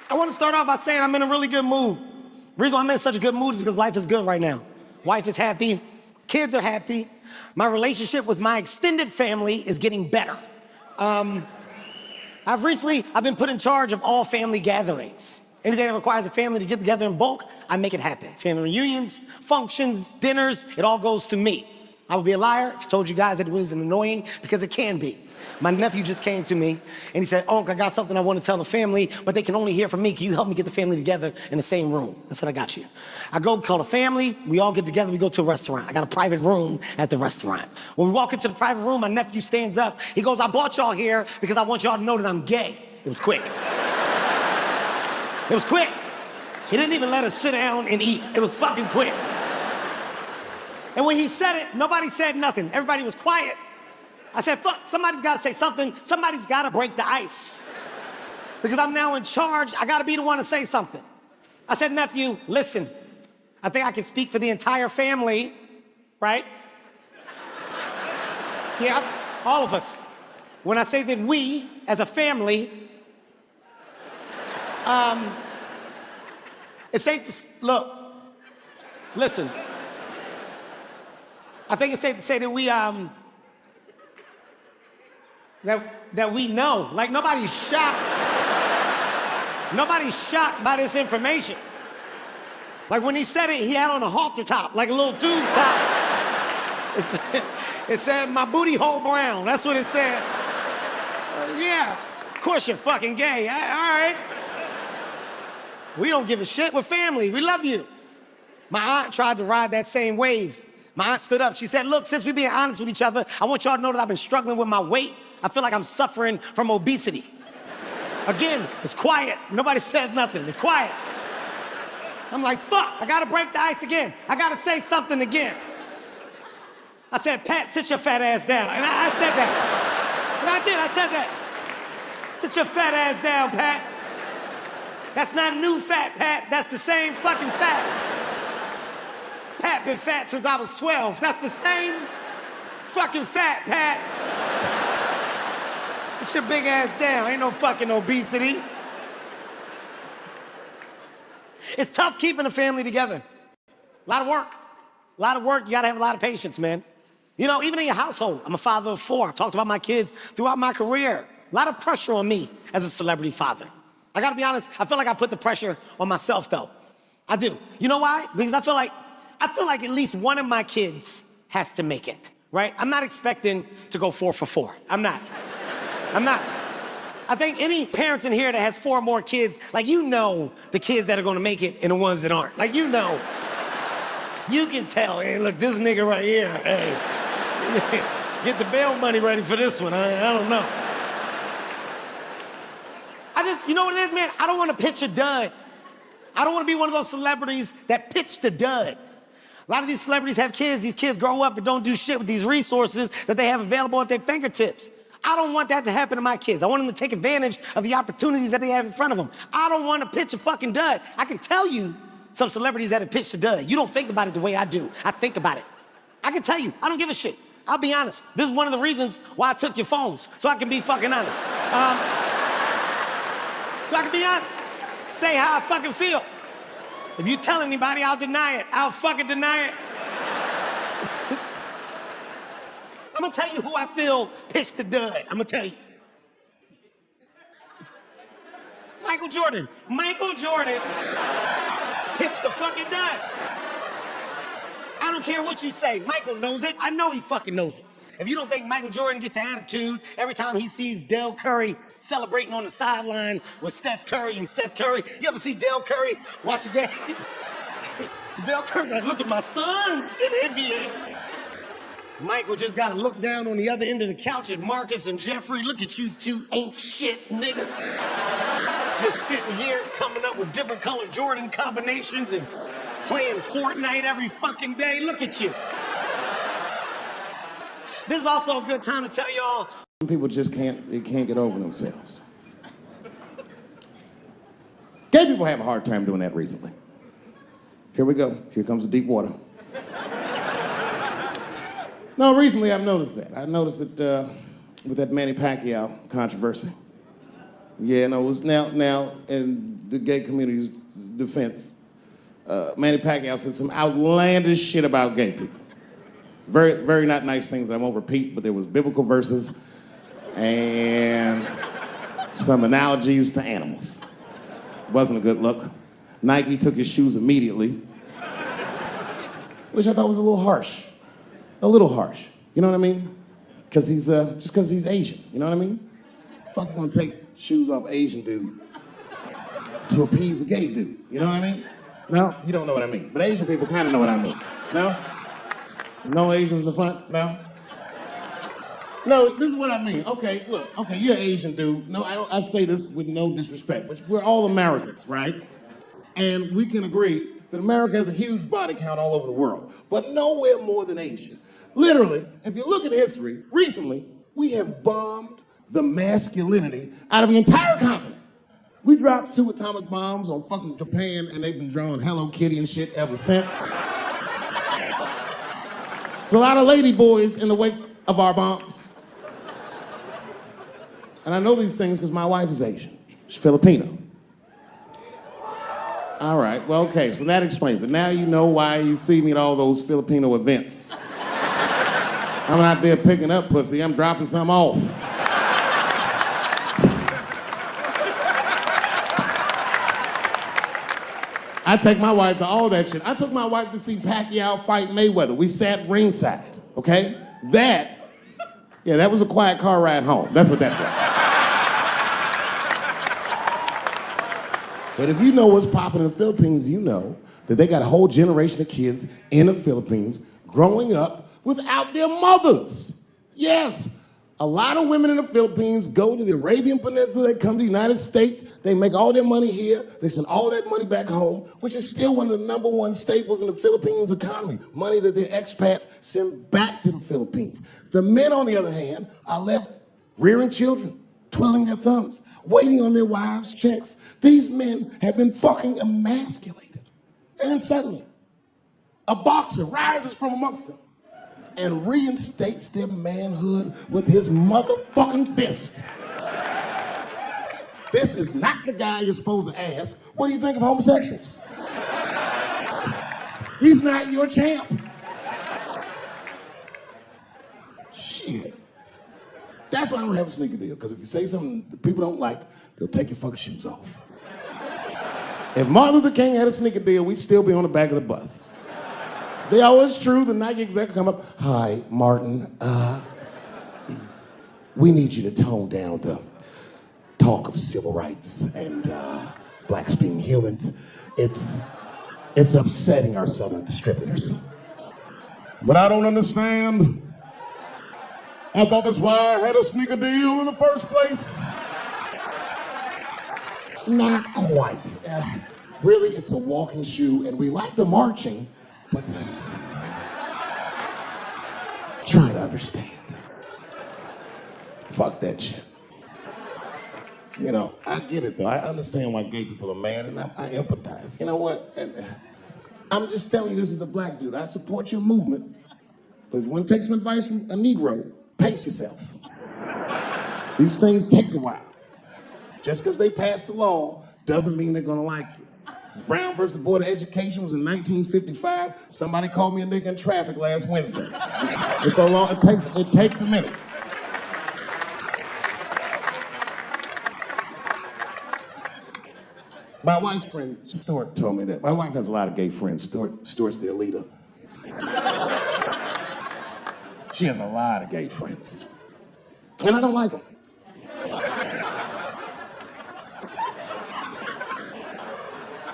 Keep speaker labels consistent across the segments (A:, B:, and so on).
A: I want to start off by saying I'm in a really good mood. The reason why I'm in such a good mood is because life is good right now. Wife is happy, kids are happy. My relationship with my extended family is getting better. I've been put in charge of all family gatherings. Anything that requires a family to get together in bulk, I make it happen. Family reunions, functions, dinners, it all goes to me. I would be a liar if I told you guys that it was annoying, because it can be. My nephew just came to me and he said, "Uncle, I got something I want to tell the family, but they can only hear from me. Can you help me get the family together in the same room?" I said, "I got you." I go call the family, we all get together, we go to a restaurant. I got a private room at the restaurant. When we walk into the private room, my nephew stands up. He goes, "I brought y'all here because I want y'all to know that I'm gay." It was quick. It was quick. He didn't even let us sit down and eat. It was fucking quick. And when he said it, nobody said nothing. Everybody was quiet. I said, fuck, somebody's gotta say something. Somebody's gotta break the ice. Because I'm now in charge, I gotta be the one to say something. I said, "Nephew, listen, I think I can speak for the entire family, right?" Yeah, all of us. When I say that we, as a family, it's safe to, look, listen. I think it's safe to say that we, that we know. Like, nobody's shocked. Nobody's shocked by this information. Like, when he said it, he had on a halter top, like a little tube top. It said, "My booty hole brown." That's what it said. Yeah, of course you're fucking gay. All right. We don't give a shit. We're family. We love you. My aunt tried to ride that same wave. My aunt stood up. She said, "Look, since we're being honest with each other, I want y'all to know that I've been struggling with my weight. I feel like I'm suffering from obesity." Again, it's quiet. Nobody says nothing. It's quiet. I'm like, fuck, I gotta break the ice again. I gotta say something again. I said, "Pat, sit your fat ass down." And I said that. And I did, I said that. "Sit your fat ass down, Pat. That's not new fat, Pat. That's the same fucking fat. Pat been fat since I was 12. That's the same fucking fat, Pat. Sit your big ass down. Ain't no fucking obesity." It's tough keeping a family together. A lot of work. A lot of work. You gotta have a lot of patience, man. You know, even in your household, I'm a father of 4. I've talked about my kids throughout my career. A lot of pressure on me as a celebrity father. I gotta be honest, I feel like I put the pressure on myself, though. I do. You know why? Because I feel like at least one of my kids has to make it, right? I'm not expecting to go 4 for 4. I'm not. I think any parents in here that has 4 or more kids, like, you know the kids that are gonna make it and the ones that aren't. Like, you know. You can tell, hey, look, this nigga right here, hey. Get the bail money ready for this one. I don't know. You know what it is, man? I don't want to pitch a dud. I don't want to be one of those celebrities that pitched a dud. A lot of these celebrities have kids. These kids grow up and don't do shit with these resources that they have available at their fingertips. I don't want that to happen to my kids. I want them to take advantage of the opportunities that they have in front of them. I don't want to pitch a fucking dud. I can tell you some celebrities that have pitched a dud. You don't think about it the way I do. I think about it. I can tell you, I don't give a shit. I'll be honest. This is one of the reasons why I took your phones, so I can be fucking honest. So I can be honest. Say how I fucking feel. If you tell anybody, I'll deny it. I'll fucking deny it. I'm gonna tell you who I feel pitched the dud. I'm gonna tell you. Michael Jordan. Michael Jordan pitched the fucking dud. I don't care what you say. Michael knows it. I know he fucking knows it. If you don't think Michael Jordan gets an attitude every time he sees Del Curry celebrating on the sideline with Steph Curry and Seth Curry, you ever see Del Curry watch a game? Del Curry, like, look at my sons in the NBA. Michael just gotta look down on the other end of the couch at Marcus and Jeffrey. Look at you 2 ain't shit niggas. Just sitting here coming up with different colored Jordan combinations and playing Fortnite every fucking day. Look at you. This is also a good time to tell y'all.
B: Some people just can't get over themselves. Gay people have a hard time doing that recently. Here we go. Here comes the deep water. No, recently I've noticed that. I noticed that with that Manny Pacquiao controversy. Yeah, no, it was now in the gay community's defense, Manny Pacquiao said some outlandish shit about gay people. Very, very not nice things that I won't repeat, but there was biblical verses and some analogies to animals. Wasn't a good look. Nike took his shoes immediately, which I thought was a little harsh. A little harsh. You know what I mean? Because he's, just because he's Asian. You know what I mean? Fuck, you gonna take shoes off Asian dude to appease a gay dude. You know what I mean? No? You don't know what I mean. But Asian people kind of know what I mean. No? No Asians in the front? No? No, this is what I mean. Okay, look. Okay, you're an Asian dude. No, I say this with no disrespect, but we're all Americans, right? And we can agree that America has a huge body count all over the world, but nowhere more than Asia. Literally, if you look at history, recently, we have bombed the masculinity out of an entire continent. We dropped 2 atomic bombs on fucking Japan, and they've been drawing Hello Kitty and shit ever since. There's a lot of lady boys in the wake of our bombs. And I know these things because my wife is Asian. She's Filipino. All right, well, okay, so that explains it. Now you know why you see me at all those Filipino events. I'm not there picking up pussy, I'm dropping some off. I take my wife to all that shit. I took my wife to see Pacquiao fight Mayweather. We sat ringside, okay? That was a quiet car ride home. That's what that was. But if you know what's popping in the Philippines, you know that they got a whole generation of kids in the Philippines growing up without their mothers. Yes, a lot of women in the Philippines go to the Arabian Peninsula, they come to the United States, they make all their money here, they send all that money back home, which is still one of the #1 staples in the Philippines economy, money that their expats send back to the Philippines. The men, on the other hand, are left rearing children, twiddling their thumbs, waiting on their wives' checks. These men have been fucking emasculated. And then suddenly, a boxer rises from amongst them and reinstates their manhood with his motherfucking fist. This is not the guy you're supposed to ask, what do you think of homosexuals? He's not your champ. Shit. That's why I don't have a sneaker deal, because if you say something that people don't like, they'll take your fucking shoes off. If Martin Luther King had a sneaker deal, we'd still be on the back of the bus. They always true, the Nike exec come up, hi, Martin, we need you to tone down the talk of civil rights and blacks being humans. It's upsetting our southern distributors. But I don't understand. I thought that's why I had a sneaker deal in the first place. Not quite. Really, it's a walking shoe, and we like the marching, but try to understand. Fuck that shit. You know, I get it though. I understand why gay people are mad, and I empathize. You know what? I'm just telling you, this is a black dude. I support your movement, but if you want to take some advice from a Negro, pace yourself. These things take a while. Just because they passed the law doesn't mean they're gonna like you. Brown versus Board of Education was in 1955. Somebody called me a nigga in traffic last Wednesday. It's so long, it takes a minute. My wife's friend, Stuart, told me that. My wife has a lot of gay friends. Stuart's their leader. She has a lot of gay friends. And I don't like them.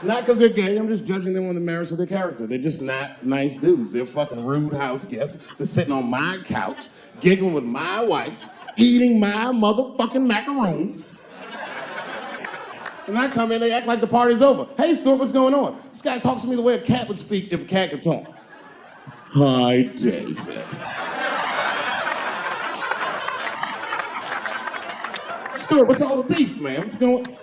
B: Not because they're gay, I'm just judging them on the merits of their character. They're just not nice dudes. They're fucking rude house guests. They're sitting on my couch, giggling with my wife, eating my motherfucking macaroons. And I come in, they act like the party's over. Hey, Stuart, what's going on? This guy talks to me the way a cat would speak if a cat could talk. Hi, David. Stuart, what's all the beef, man? What's going on?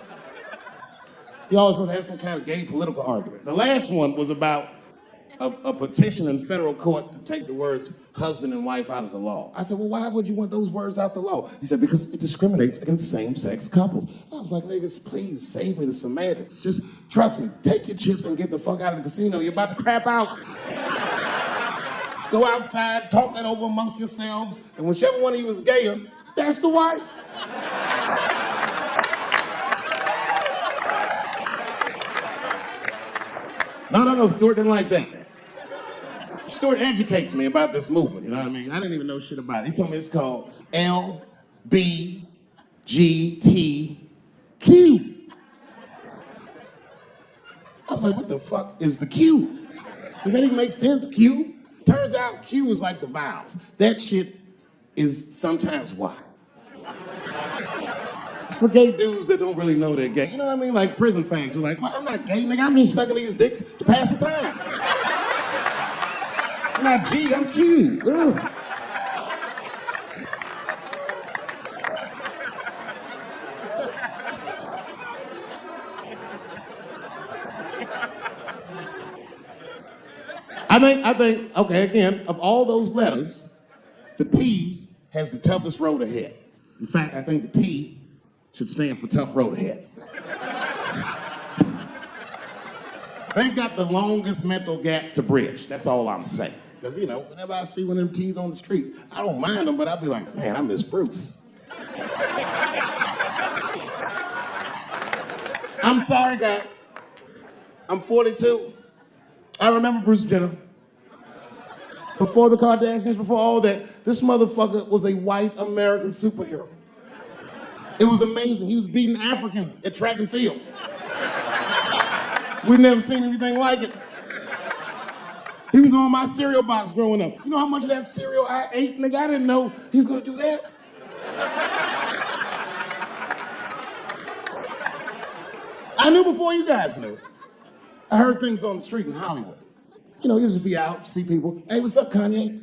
B: He always wants to have some kind of gay political argument. The last one was about a petition in federal court to take the words husband and wife out of the law. I said, well, why would you want those words out the law? He said, because it discriminates against same-sex couples. I was like, niggas, please save me the semantics. Just trust me, take your chips and get the fuck out of the casino. You're about to crap out. Just go outside, talk that over amongst yourselves, and whichever one of you is gayer, that's the wife. No, Stuart didn't like that. Stuart educates me about this movement, you know what I mean? I didn't even know shit about it. He told me it's called LBGTQ. I was like, what the fuck is the Q? Does that even make sense, Q? Turns out Q is like the vowels. That shit is sometimes Y. It's for gay dudes that don't really know they're gay. You know what I mean? Like prison fags who are like, well, I'm not gay, nigga. I'm just sucking these dicks to pass the time. I'm not G, I'm Q. Ugh. I think, okay, again, of all those letters, the T has the toughest road ahead. In fact, I think the T should stand for tough road ahead. They've got the longest mental gap to bridge. That's all I'm saying. Because, you know, whenever I see one of them T's on the street, I don't mind them, but I'll be like, man, I miss Bruce. I'm sorry, guys. I'm 42. I remember Bruce Jenner. Before the Kardashians, before all that, this motherfucker was a white American superhero. It was amazing. He was beating Africans at track and field. We'd never seen anything like it. He was on my cereal box growing up. You know how much of that cereal I ate, nigga? I didn't know he was gonna do that. I knew before you guys knew. I heard things on the street in Hollywood. You know, you just be out, see people. Hey, what's up, Kanye?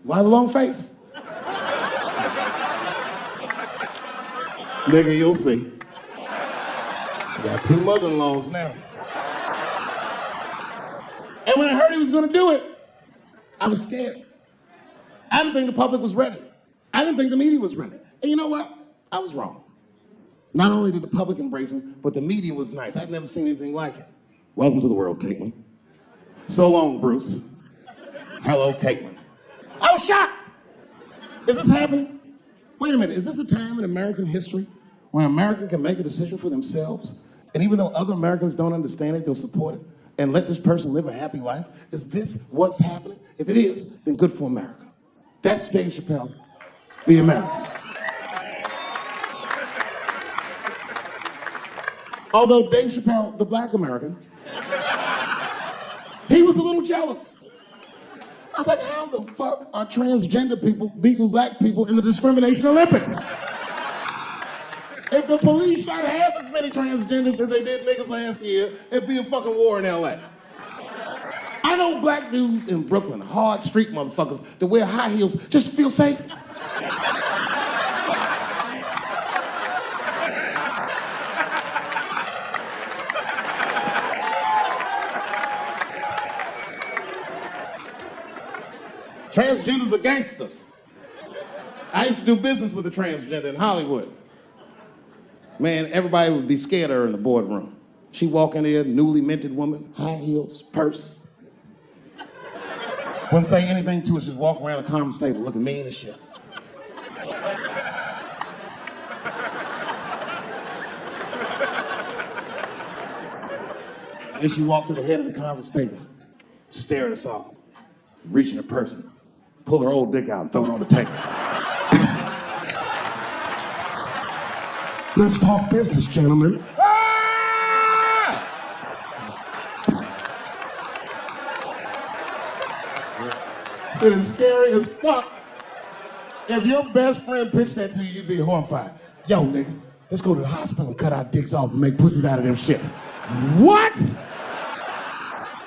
B: Why the long face? Nigga, you'll see. Got 2 mother-in-laws now. And when I heard he was gonna do it, I was scared. I didn't think the public was ready. I didn't think the media was ready. And you know what? I was wrong. Not only did the public embrace him, but the media was nice. I'd never seen anything like it. Welcome to the world, Caitlin. So long, Bruce. Hello, Caitlin. I was shocked. Is this happening? Wait a minute, is this a time in American history when an American can make a decision for themselves? And even though other Americans don't understand it, they'll support it and let this person live a happy life? Is this what's happening? If it is, then good for America. That's Dave Chappelle, the American. Although Dave Chappelle, the black American, he was a little jealous. I was like, how the fuck are transgender people beating black people in the discrimination Olympics? If the police shot half as many transgenders as they did niggas last year, it'd be a fucking war in LA. I know black dudes in Brooklyn, hard street motherfuckers, that wear high heels just to feel safe. Transgenders are gangsters. I used to do business with a transgender in Hollywood. Man, everybody would be scared of her in the boardroom. She'd walk in there, newly minted woman, high heels, purse. Wouldn't say anything to us, just walk around the conference table looking mean as shit. Then she walked to the head of the conference table, stare at us all, reach in her purse, pull her old dick out and throw it on the table. Let's talk business, gentlemen. Ah! Shit is scary as fuck. If your best friend pitched that to you, you'd be horrified. Yo, nigga, let's go to the hospital and cut our dicks off and make pussies out of them shits. What?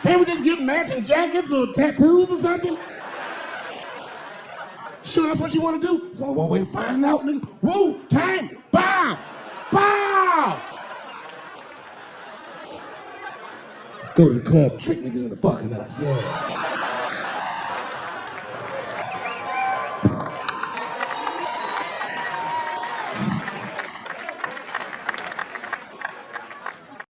B: Can't we just get matching jackets or tattoos or something? Sure, that's what you want to do? There's only one way to find out, nigga. Woo, time, bow, bow.
C: Let's go to the club and trick niggas into fucking us, yeah.